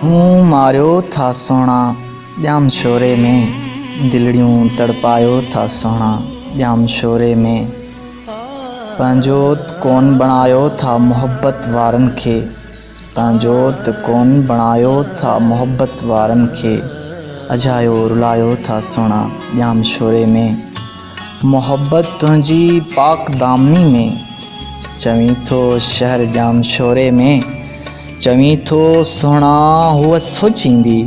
हूँ मारियो था सोना जाम शोरे में, दिलड़ियूं तड़पायो था सोना जाम शोरे में। पंहिंजो त कोन बणायो था मोहब्बत वारनि खे, पंहिंजो त कोन बणायो था मोहब्बत वारनि खे। अजायो रुलायो था सोना जाम शोरे में। मोहब्बत तुंहिंजी पाक दामनी में, चवीं थो शहर जाम शोरे में। चवीं थो सोना हूअ सोचींदी,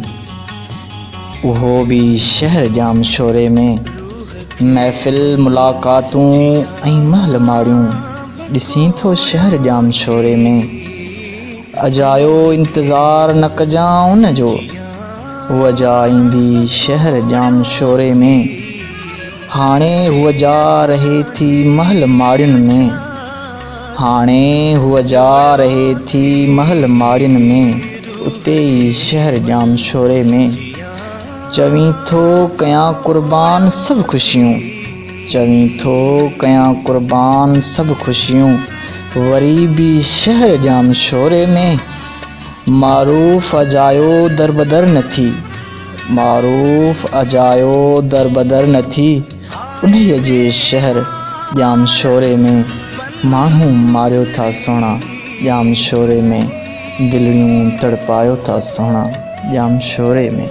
उहो बि शहर जाम शोरे में। महफ़िल मुलाक़ातूं ऐं महल माड़ियूं ॾिसीं थो शहर जाम शोरे में। अजायो इंतज़ार न कजां उन जो, हूअ जा ईंदी शहर जाम शोरे में। हाणे हूअ जा रहे थी महल माड़ियुनि में, हाणे हूअ जा रहे थी महल माड़ियुनि में, उते ई शहर जाम शोरे में। चवीं थो कयां कुर्बान सभु ख़ुशियूं, चवीं थो कयां कुर्बान सभु ख़ुशियूं, वरी बि शहर जाम शोरे में। मारूफ़ अजायो दरबदर न थी, मारूफ़ अजायो दरबदर न थी, उन्हीअ जे शहर जाम शोरे में। माण्हू मारियो था सोना जाम शोरे में, दिलड़ियूं तड़पायो था सोना जाम शोरे में।